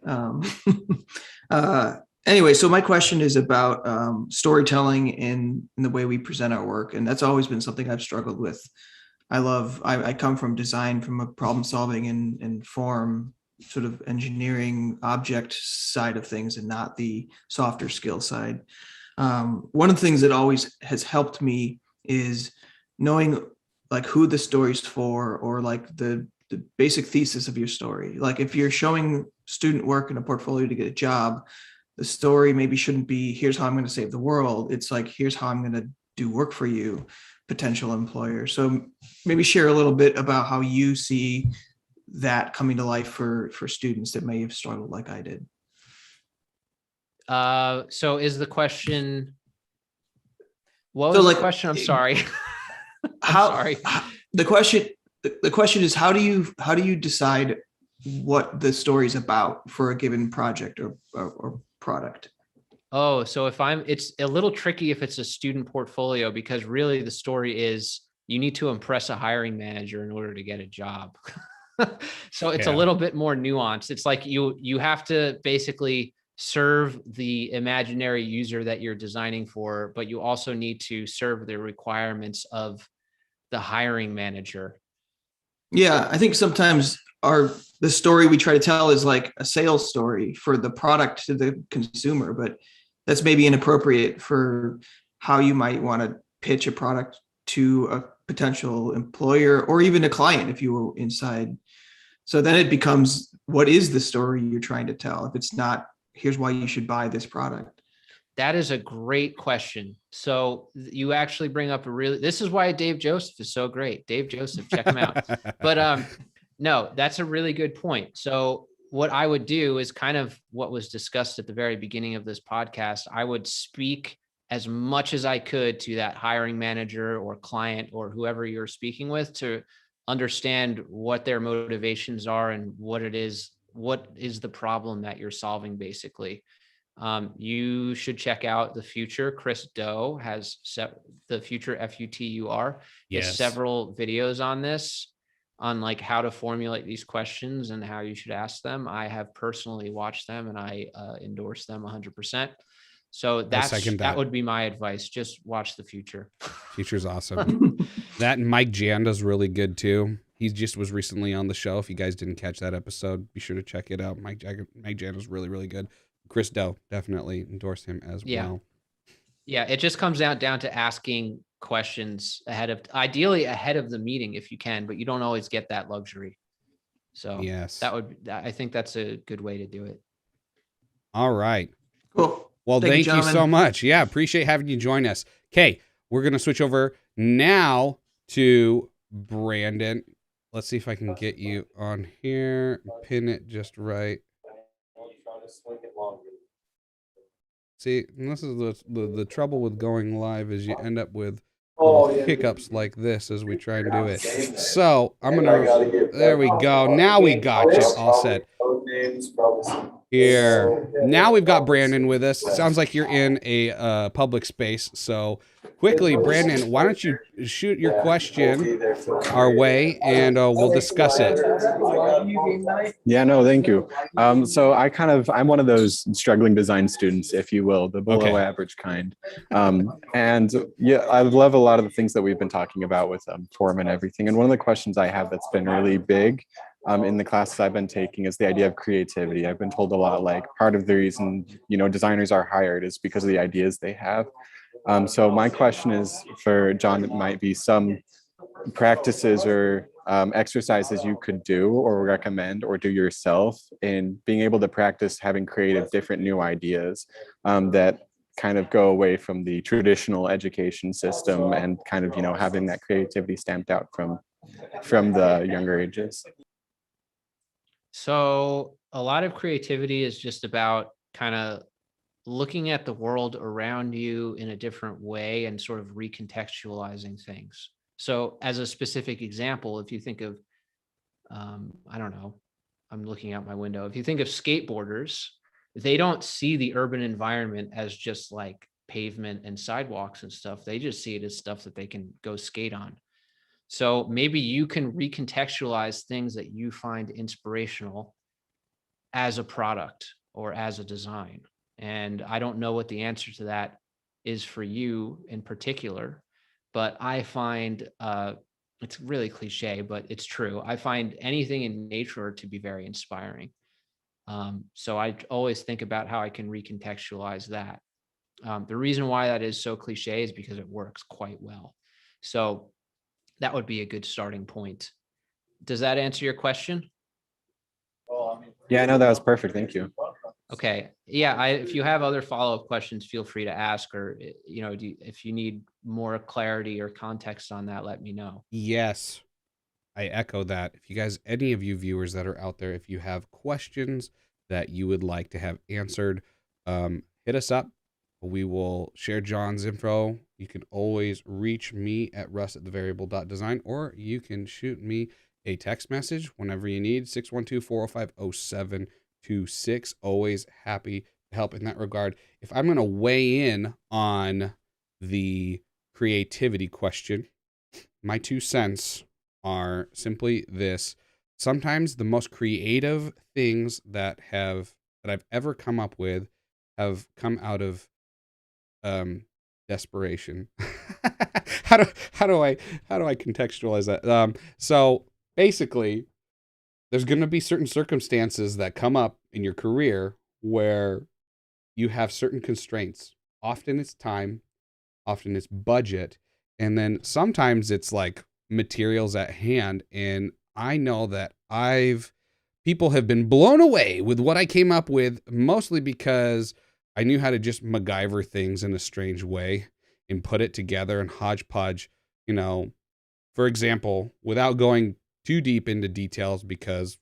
Anyway, so my question is about storytelling in the way we present our work. And that's always been something I've struggled with. I come from design, from a problem solving and form sort of engineering object side of things, and not the softer skill side. One of the things that always has helped me is knowing like who the story's for, or like the basic thesis of your story. Like if you're showing student work in a portfolio to get a job, the story maybe shouldn't be, here's how I'm going to save the world. It's like, here's how I'm going to do work for you, potential employer. So maybe share a little bit about how you see that coming to life for students that may have struggled like I did. So is the question, what was the question? I'm sorry. Sorry. The question is, how do you decide what the story is about for a given project or product? Oh, so it's a little tricky if it's a student portfolio, because really the story is you need to impress a hiring manager in order to get a job. So it's a little bit more nuanced. It's like you have to basically serve the imaginary user that you're designing for, but you also need to serve the requirements of the hiring manager. Yeah, I think sometimes the story we try to tell is like a sales story for the product to the consumer, but that's maybe inappropriate for how you might want to pitch a product to a potential employer or even a client if you were inside. So then it becomes, what is the story you're trying to tell? If it's not, here's why you should buy this product. That is a great question. So you actually bring up this is why Dave Joseph is so great. Dave Joseph, check him out. But no, that's a really good point. So what I would do is kind of what was discussed at the very beginning of this podcast. I would speak as much as I could to that hiring manager or client or whoever you're speaking with, to understand what their motivations are and what is the problem that you're solving, basically. You should check out The Future. Chris Do has The Future, FUTUR. Yes. Has several videos on this, on like how to formulate these questions and how you should ask them. I have personally watched them and I endorse them 100%. So that would be my advice. Just watch The Future. Future's awesome. That and Mike Jan does really good too. He just was recently on the show. If you guys didn't catch that episode, be sure to check it out. Mike Jan is really, really good. Chris Do, definitely endorse him as well. Yeah, it just comes down to asking questions ideally ahead of the meeting if you can, but you don't always get that luxury. So yes, I think that's a good way to do it. All right. Cool. Well, thank you so much. Yeah, appreciate having you join us. Okay, we're going to switch over now to Brandon. Let's see if I can get you on here. Pin it just right. See, and this is the trouble with going live is you end up with hiccups like this as we try and do it. So I'm there we go. Now we got you all set. Here. Now we've got Brandon with us. It sounds like you're in a public space. So quickly, Brandon, why don't you shoot your question our way and we'll discuss it. Yeah, no, thank you. So I'm one of those struggling design students, if you will, the below average kind. And yeah, I love a lot of the things that we've been talking about with form and everything. And one of the questions I have that's been really big in the classes I've been taking is the idea of creativity. I've been told a lot, like part of the reason, designers are hired is because of the ideas they have. So my question is for John, it might be some practices or exercises you could do or recommend or do yourself in being able to practice having creative, different new ideas that kind of go away from the traditional education system and kind of, having that creativity stamped out from the younger ages. So a lot of creativity is just about kind of looking at the world around you in a different way and sort of recontextualizing things. So as a specific example, if you think of, I don't know, I'm looking out my window. If you think of skateboarders, they don't see the urban environment as just like pavement and sidewalks and stuff. They just see it as stuff that they can go skate on. So maybe you can recontextualize things that you find inspirational as a product or as a design. And I don't know what the answer to that is for you in particular, but I find it's really cliche, but it's true. I find anything in nature to be very inspiring. So I always think about how I can recontextualize that. The reason why that is so cliche is because it works quite well. So that would be a good starting point. Does that answer your question? Yeah, I know that was perfect. Thank you. Okay. Yeah. If you have other follow-up questions, feel free to ask, or, if you need more clarity or context on that, let me know. Yes, I echo that. If you guys, any of you viewers that are out there, if you have questions that you would like to have answered, hit us up. We will share John's info. You can always reach me at russ@thevariable.design, or you can shoot me a text message whenever you need, 612-405-0726. Always happy to help in that regard. If I'm going to weigh in on the creativity question, my 2 cents are simply this. Sometimes the most creative things that I've ever come up with have come out of desperation. how do I contextualize that? So basically, there's going to be certain circumstances that come up in your career where you have certain constraints. Often it's time, often it's budget, and then sometimes it's like materials at hand. And I know that people have been blown away with what I came up with, mostly because I knew how to just MacGyver things in a strange way and put it together and hodgepodge, for example, without going too deep into details because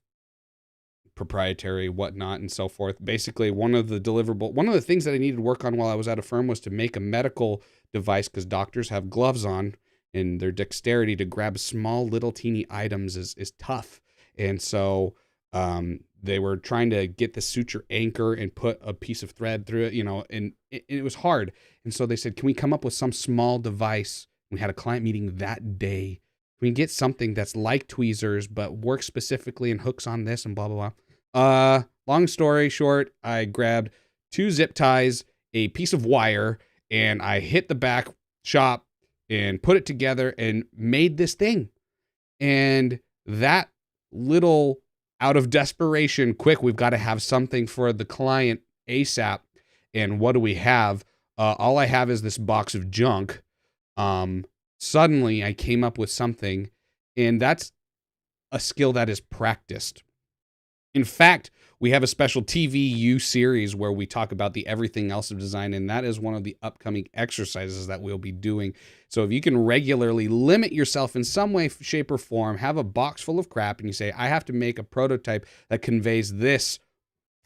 proprietary, whatnot, and so forth. Basically, one of the things that I needed to work on while I was at a firm was to make a medical device, because doctors have gloves on and their dexterity to grab small little teeny items is tough. And so they were trying to get the suture anchor and put a piece of thread through it, and it was hard. And so they said, can we come up with some small device? We had a client meeting that day. Can we get something that's like tweezers, but works specifically and hooks on this and blah, blah, blah. Long story short, I grabbed 2 zip ties, a piece of wire, and I hit the back shop and put it together and made this thing. And that little, out of desperation, quick, we've got to have something for the client ASAP. And what do we have? All I have is this box of junk. Suddenly I came up with something, and that's a skill that is practiced. In fact, we have a special TVU series where we talk about the everything else of design, and that is one of the upcoming exercises that we'll be doing. So if you can regularly limit yourself in some way, shape, or form, have a box full of crap, and you say, I have to make a prototype that conveys this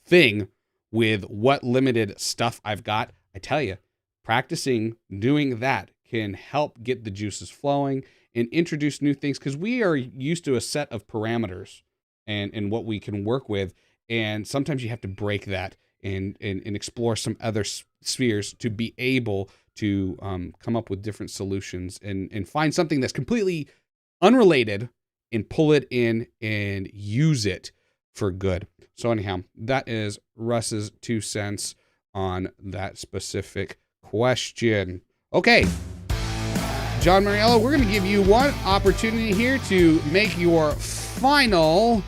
thing with what limited stuff I've got, I tell you, practicing doing that can help get the juices flowing and introduce new things, because we are used to a set of parameters and what we can work with. And sometimes you have to break that and explore some other spheres to be able to come up with different solutions and find something that's completely unrelated and pull it in and use it for good. So anyhow, that is Russ's 2 cents on that specific question. Okay, John Mauriello, we're going to give you one opportunity here to make your final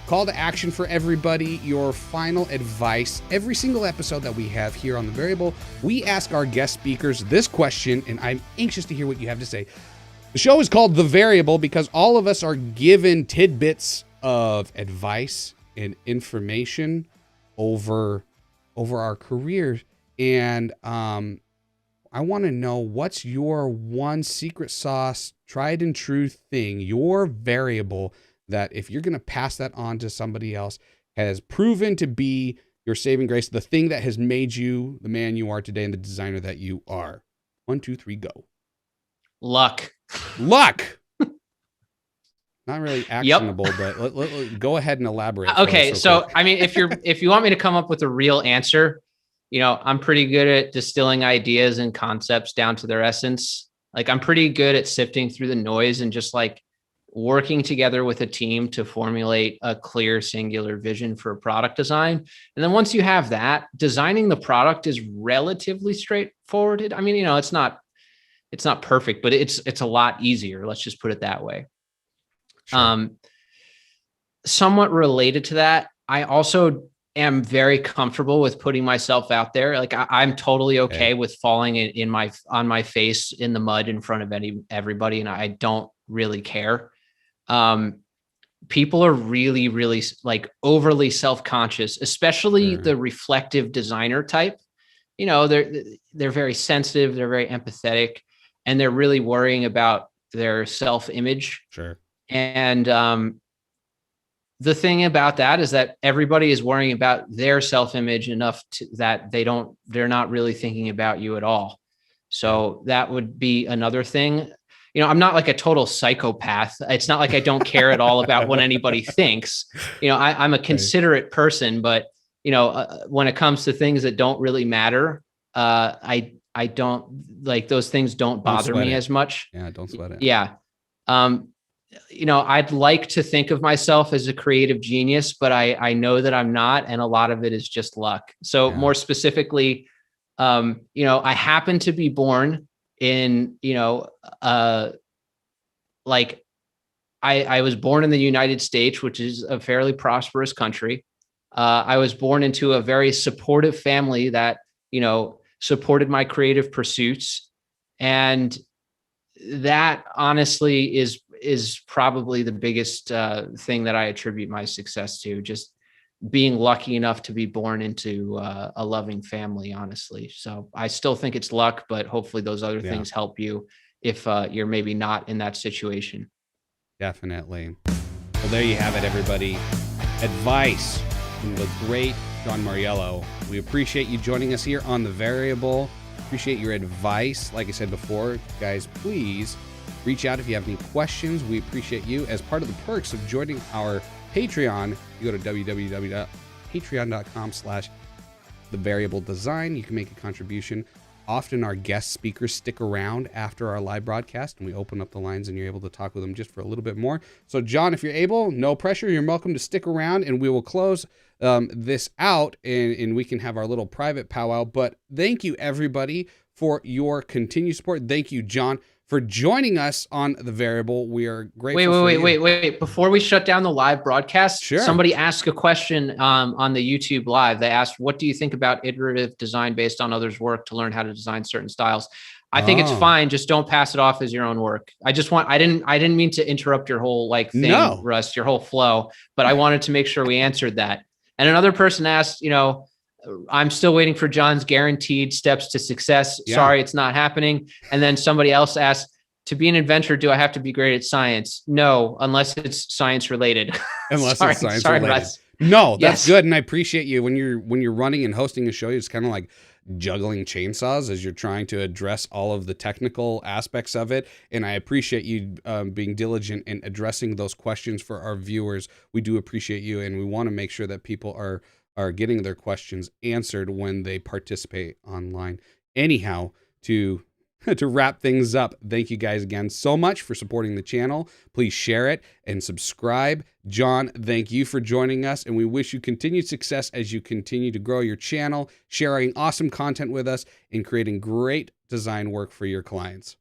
call to action for everybody, your final advice. Every single episode that we have here on The Variable, we ask our guest speakers this question, and I'm anxious to hear what you have to say. The show is called The Variable because all of us are given tidbits of advice and information over our careers. And I want to know, what's your one secret sauce, tried and true thing, your variable that if you're going to pass that on to somebody else has proven to be your saving grace, the thing that has made you the man you are today and the designer that you are. 1, 2, 3, go. Luck. Not really actionable, but go ahead and elaborate. Okay, so I mean, if you want me to come up with a real answer, I'm pretty good at distilling ideas and concepts down to their essence. Like I'm pretty good at sifting through the noise and just like working together with a team to formulate a clear, singular vision for product design. And then once you have that, designing the product is relatively straightforward. I mean, it's not perfect, but it's a lot easier. Let's just put it that way. Sure. Somewhat related to that, I also am very comfortable with putting myself out there. Like I'm totally okay with falling on my face in the mud in front of everybody, and I don't really care. People are really, really like overly self-conscious, especially the reflective designer type. They're very sensitive, they're very empathetic, and they're really worrying about their self-image. Sure. And the thing about that is that everybody is worrying about their self-image enough that they're not really thinking about you at all. So that would be another thing. I'm not like a total psychopath. It's not like I don't care at all about what anybody thinks. I'm a considerate person, but when it comes to things that don't really matter, I don't like those things. Don't bother me as much. Yeah, don't sweat it. Yeah. I'd like to think of myself as a creative genius, but I know that I'm not. And a lot of it is just luck. So more specifically, I happen to be born in, like I was born in the United States, which is a fairly prosperous country. I was born into a very supportive family that, supported my creative pursuits. And that honestly is probably the biggest thing that I attribute my success to, just being lucky enough to be born into a loving family, honestly. So I still think it's luck, but hopefully those other things help you if you're maybe not in that situation. Definitely. Well, there you have it, everybody. Advice from the great John Mauriello. We appreciate you joining us here on The Variable. Appreciate your advice. Like I said before, guys, please reach out if you have any questions. We appreciate you. As part of the perks of joining our Patreon, you go to www.patreon.com/thevariabledesign. You can make a contribution. Often our guest speakers stick around after our live broadcast, and we open up the lines and you're able to talk with them just for a little bit more. So John, if you're able, no pressure, you're welcome to stick around, and we will close this out and we can have our little private powwow. But thank you, everybody, for your continued support. Thank you, John, for joining us on The Variable. We are grateful. Wait. Before we shut down the live broadcast, somebody asked a question on the YouTube live. They asked, what do you think about iterative design based on others' work to learn how to design certain styles? I think it's fine. Just don't pass it off as your own work. I didn't mean to interrupt your whole thing, Russ, your whole flow, but I wanted to make sure we answered that. And another person asked, I'm still waiting for John's guaranteed steps to success. Yeah. Sorry, it's not happening. And then somebody else asked, to be an inventor, do I have to be great at science? No, unless it's science related. Unless it's science related. Russ. No, that's good. And I appreciate you when you're running and hosting a show. It's kind of like juggling chainsaws as you're trying to address all of the technical aspects of it. And I appreciate you being diligent in addressing those questions for our viewers. We do appreciate you, and we want to make sure that people are getting their questions answered when they participate online. Anyhow, to wrap things up, thank you guys again so much for supporting the channel. Please share it and subscribe. John, thank you for joining us, and we wish you continued success as you continue to grow your channel, sharing awesome content with us, and creating great design work for your clients.